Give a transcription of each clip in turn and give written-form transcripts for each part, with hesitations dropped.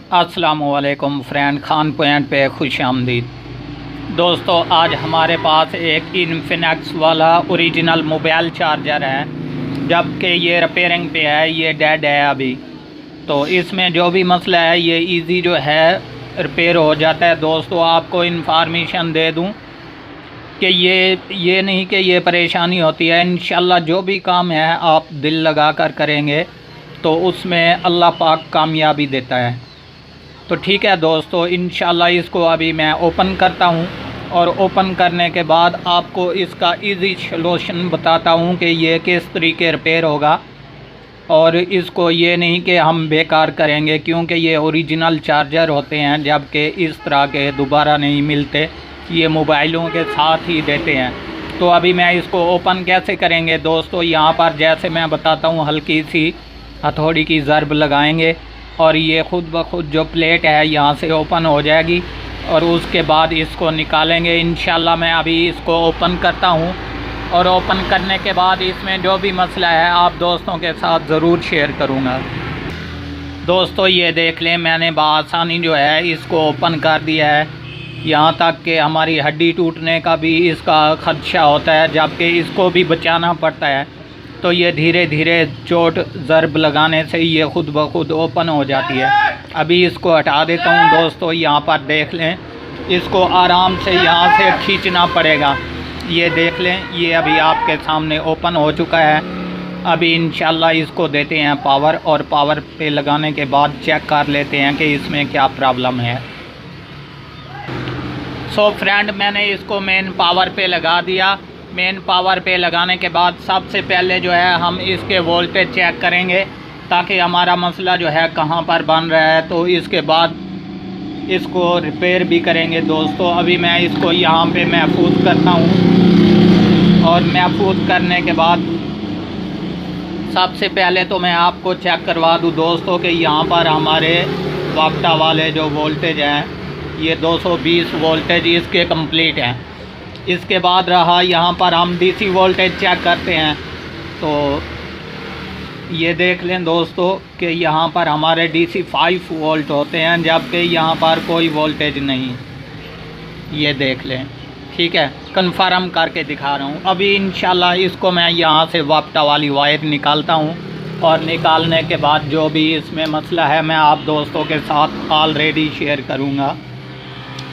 अस्सलामुअलैकुम friend, Khan point पे खुश आमदीद। दोस्तों, आज हमारे पास एक इन्फिनिक्स वाला ओरिजिनल मोबाइल चार्जर है, जबकि ये रिपेयरिंग पे है, ये डेड है अभी। तो इसमें जो भी मसला है ये इजी जो है रिपेयर हो जाता है। दोस्तों, आपको इन्फॉर्मेशन दे दूं कि ये नहीं कि ये परेशानी होती है। इंशाल्लाह जो भी काम है आप दिल लगा कर करेंगे तो उसमें अल्लाह पाक कामयाबी देता है। तो ठीक है दोस्तों, इंशाल्लाह इसको अभी मैं ओपन करता हूँ और ओपन करने के बाद आपको इसका इजी सलूशन बताता हूँ कि ये किस तरीके रिपेयर होगा। और इसको ये नहीं कि हम बेकार करेंगे, क्योंकि ये ओरिजिनल चार्जर होते हैं, जबकि इस तरह के दोबारा नहीं मिलते, ये मोबाइलों के साथ ही देते हैं। तो अभी मैं इसको ओपन कैसे करेंगे दोस्तों, यहाँ पर जैसे मैं बताता हूँ हल्की सी हथौड़ी की ज़रब लगाएंगे और ये ख़ुद ब खुद जो प्लेट है यहाँ से ओपन हो जाएगी और उसके बाद इसको निकालेंगे। इंशाल्लाह मैं अभी इसको ओपन करता हूँ और ओपन करने के बाद इसमें जो भी मसला है आप दोस्तों के साथ ज़रूर शेयर करूँगा। दोस्तों, ये देख लें, मैंने बआसानी जो है इसको ओपन कर दिया है। यहाँ तक कि हमारी हड्डी टूटने का भी इसका खदशा होता है, जबकि इसको भी बचाना पड़ता है। तो ये धीरे धीरे चोट ज़रब लगाने से ये ख़ुद ब खुद ओपन हो जाती है। अभी इसको हटा देता हूँ दोस्तों। यहाँ पर देख लें, इसको आराम से यहाँ से खींचना पड़ेगा। ये देख लें, ये अभी आपके सामने ओपन हो चुका है। अभी इंशाल्लाह इसको देते हैं पावर, और पावर पे लगाने के बाद चेक कर लेते हैं कि इसमें क्या प्रॉब्लम है। सो फ्रेंड, मैंने इसको मेन पावर पे लगा दिया। मेन पावर पे लगाने के बाद सबसे पहले जो है हम इसके वोल्टेज चेक करेंगे, ताकि हमारा मसला जो है कहाँ पर बन रहा है। तो इसके बाद इसको रिपेयर भी करेंगे दोस्तों। अभी मैं इसको यहाँ पे महफूज करता हूँ, और महफूज करने के बाद सबसे पहले तो मैं आपको चेक करवा दूँ दोस्तों कि यहाँ पर हमारे वाप्टा वाले जो वोल्टेज हैं ये 220 वोल्टेज इसके कंप्लीट हैं। इसके बाद रहा यहाँ पर हम डीसी वोल्टेज चेक करते हैं। तो ये देख लें दोस्तों कि यहाँ पर हमारे डीसी 5 वोल्ट होते हैं, जबकि यहाँ पर कोई वोल्टेज नहीं। ये देख लें, ठीक है, कन्फर्म करके दिखा रहा हूँ। अभी इंशाल्लाह इसको मैं यहाँ से वाप्टा वाली वायर निकालता हूँ, और निकालने के बाद जो भी इसमें मसला है मैं आप दोस्तों के साथ ऑलरेडी शेयर करूँगा।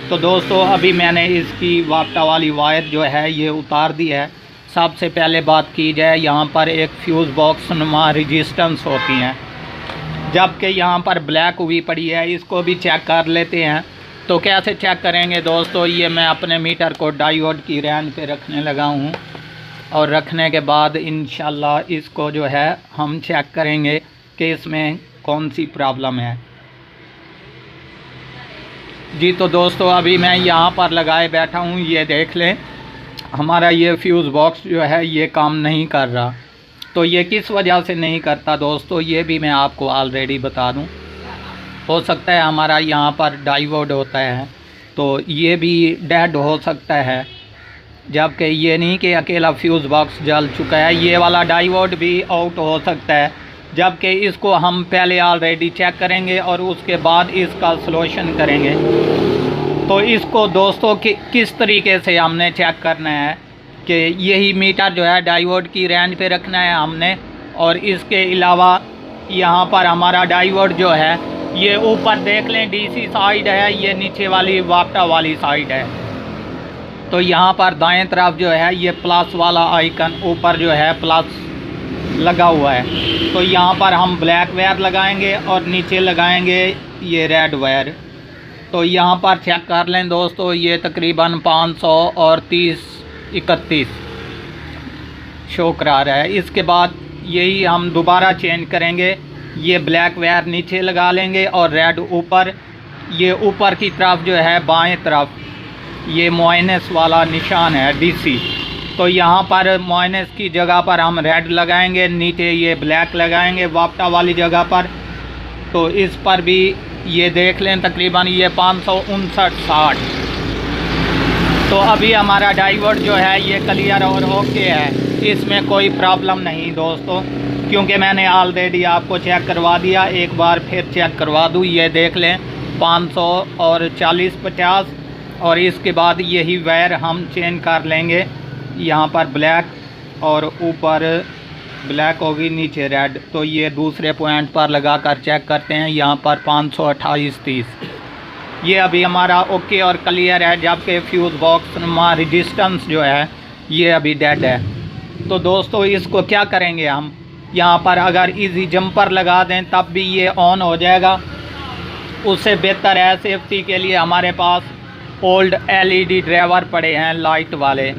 तो दोस्तों, अभी मैंने इसकी वाप्टा वाली वायर जो है ये उतार दी है। सबसे पहले बात की जाए, यहाँ पर एक फ्यूज़ बॉक्स नुमा रेजिस्टेंस होती हैं, जबकि यहाँ पर ब्लैक हुई पड़ी है। इसको भी चेक कर लेते हैं। तो कैसे चेक करेंगे दोस्तों, ये मैं अपने मीटर को डायोड की रेंज पे रखने लगा हूँ, और रखने के बाद इंशाल्लाह इसको जो है हम चेक करेंगे कि इसमें कौन सी प्रॉब्लम है। जी तो दोस्तों, अभी मैं यहाँ पर लगाए बैठा हूँ। ये देख लें, हमारा ये फ्यूज़ बॉक्स जो है ये काम नहीं कर रहा। तो ये किस वजह से नहीं करता दोस्तों, ये भी मैं आपको ऑलरेडी बता दूँ। हो सकता है हमारा यहाँ पर डायोड होता है, तो ये भी डेड हो सकता है, जबकि ये नहीं कि अकेला फ्यूज़ बॉक्स जल चुका है। ये वाला डायोड भी आउट हो सकता है, जबकि इसको हम पहले ऑलरेडी चेक करेंगे और उसके बाद इसका सलूशन करेंगे। तो इसको दोस्तों किस तरीके से हमने चेक करना है कि यही मीटर जो है डायोड की रेंज पे रखना है हमने, और इसके अलावा यहाँ पर हमारा डायोड जो है ये ऊपर देख लें डीसी साइड है, ये नीचे वाली वाप्टा वाली साइड है। तो यहाँ पर दाएं तरफ जो है ये प्लस वाला आइकन ऊपर जो है प्लस लगा हुआ है। तो यहाँ पर हम ब्लैक वायर लगाएंगे और नीचे लगाएंगे ये रेड वायर। तो यहाँ पर चेक कर लें दोस्तों, ये तकरीबन 530 शो करा रहा है। इसके बाद यही हम दोबारा चेंज करेंगे। ये ब्लैक वायर नीचे लगा लेंगे और रेड ऊपर। ये ऊपर की तरफ जो है बाएं तरफ ये माइनस वाला निशान है डीसी। तो यहाँ पर माइनस की जगह पर हम रेड लगाएंगे, नीचे ये ब्लैक लगाएंगे वाप्टा वाली जगह पर। तो इस पर भी ये देख लें तकरीबन ये 559.60। तो अभी हमारा डायोड जो है ये क्लियर और ओके है। इसमें कोई प्रॉब्लम नहीं दोस्तों, क्योंकि मैंने ऑलरेडी आपको चेक करवा दिया। एक बार फिर चेक करवा दूँ, ये देख लें 500 और 40-50, और इसके बाद यही वायर हम चेंज कर लेंगे। यहाँ पर ब्लैक और ऊपर ब्लैक होगी, नीचे रेड। तो ये दूसरे पॉइंट पर लगा कर चेक करते हैं। यहाँ पर 528-30 ये अभी हमारा ओके और क्लियर है, जबकि फ्यूज़ बॉक्स रेजिस्टेंस जो है ये अभी डेड है। तो दोस्तों इसको क्या करेंगे हम, यहाँ पर अगर इजी जंपर लगा दें तब भी ये ऑन हो जाएगा। उससे बेहतर है, सेफ्टी के लिए हमारे पास ओल्ड LED ड्राइवर पड़े हैं लाइट वाले,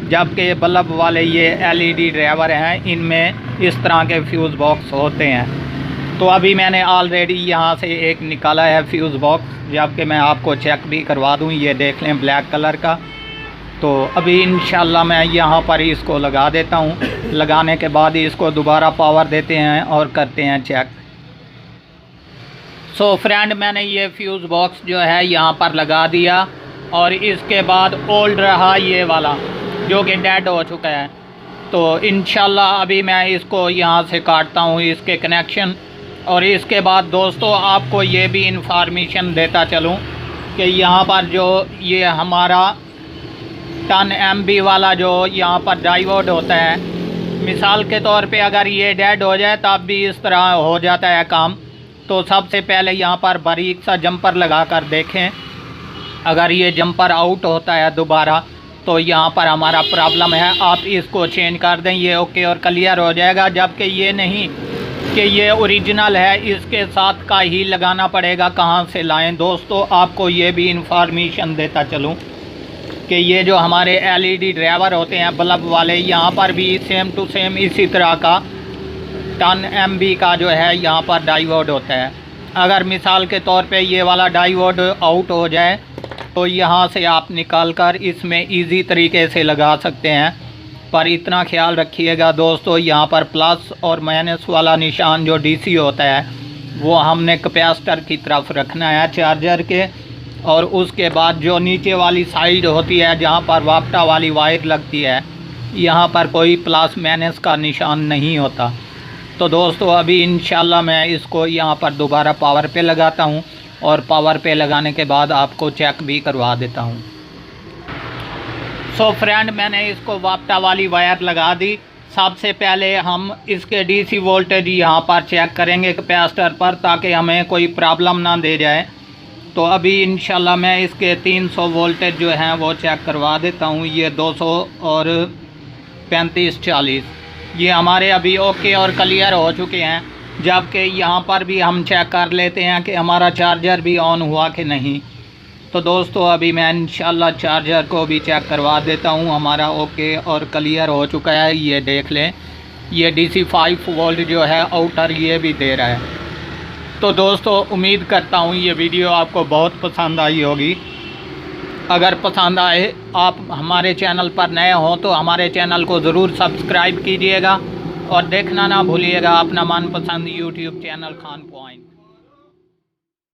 जबकि बल्ब वाले ये LED ड्राइवर हैं, इनमें इस तरह के फ्यूज़ बॉक्स होते हैं। तो अभी मैंने ऑलरेडी यहाँ से एक निकाला है फ्यूज़ बॉक्स, जबकि मैं आपको चेक भी करवा दूँ। ये देख लें ब्लैक कलर का। तो अभी इंशाल्लाह मैं यहाँ पर इसको लगा देता हूँ। लगाने के बाद इसको दोबारा पावर देते हैं और करते हैं चेक। सो फ्रेंड, मैंने ये फ्यूज़ बॉक्स जो है यहाँ पर लगा दिया, और इसके बाद ओल्ड रहा ये वाला जो कि डेड हो चुका है। तो इंशाल्लाह अभी मैं इसको यहाँ से काटता हूँ इसके कनेक्शन। और इसके बाद दोस्तों आपको ये भी इंफॉर्मेशन देता चलूँ कि यहाँ पर जो ये हमारा 10 MB वाला जो यहाँ पर डायोड होता है, मिसाल के तौर पे अगर ये डेड हो जाए तब भी इस तरह हो जाता है काम। तो सबसे पहले यहाँ पर बारीक सा जंपर लगा कर देखें। अगर ये जंपर आउट होता है दोबारा तो यहाँ पर हमारा प्रॉब्लम है, आप इसको चेंज कर दें, ये ओके और क्लियर हो जाएगा। जबकि ये नहीं कि ये ओरिजिनल है, इसके साथ का ही लगाना पड़ेगा। कहाँ से लाएं दोस्तों, आपको ये भी इंफॉर्मेशन देता चलूँ कि ये जो हमारे LED ड्राइवर होते हैं बल्ब वाले, यहाँ पर भी सेम टू सेम इसी तरह का 10 MB का जो है यहाँ पर डायोड होता है। अगर मिसाल के तौर पे ये वाला डायोड आउट हो जाए तो यहाँ से आप निकाल कर इसमें इजी तरीके से लगा सकते हैं। पर इतना ख्याल रखिएगा दोस्तों, यहाँ पर प्लस और माइनस वाला निशान जो DC होता है वो हमने कैपेसिटर की तरफ रखना है चार्जर के। और उसके बाद जो नीचे वाली साइड होती है जहाँ पर वापटा वाली वायर लगती है, यहाँ पर कोई प्लस माइनस का निशान नहीं होता। तो दोस्तों अभी इंशाल्लाह मैं इसको यहाँ पर दोबारा पावर पे लगाता हूँ, और पावर पे लगाने के बाद आपको चेक भी करवा देता हूँ। सो फ्रेंड, मैंने इसको वापटा वाली वायर लगा दी। सबसे पहले हम इसके DC वोल्टेज यहाँ पर चेक करेंगे कैपेसिटर पर, ताकि हमें कोई प्रॉब्लम ना दे जाए। तो अभी इंशाल्लाह मैं इसके 300 वोल्टेज जो हैं वो चेक करवा देता हूँ। ये 200 और 35-40 ये हमारे अभी ओके और क्लियर हो चुके हैं। जबकि यहाँ पर भी हम चेक कर लेते हैं कि हमारा चार्जर भी ऑन हुआ कि नहीं। तो दोस्तों अभी मैं इंशाल्लाह चार्जर को भी चेक करवा देता हूँ। हमारा ओके और क्लियर हो चुका है। ये देख लें, ये DC 5 वोल्ट जो है आउटर ये भी दे रहा है। तो दोस्तों उम्मीद करता हूँ ये वीडियो आपको बहुत पसंद आई होगी। अगर पसंद आए, आप हमारे चैनल पर नए हों तो हमारे चैनल को ज़रूर सब्सक्राइब कीजिएगा, और देखना ना भूलिएगा अपना मनपसंद YouTube चैनल खान पॉइंट।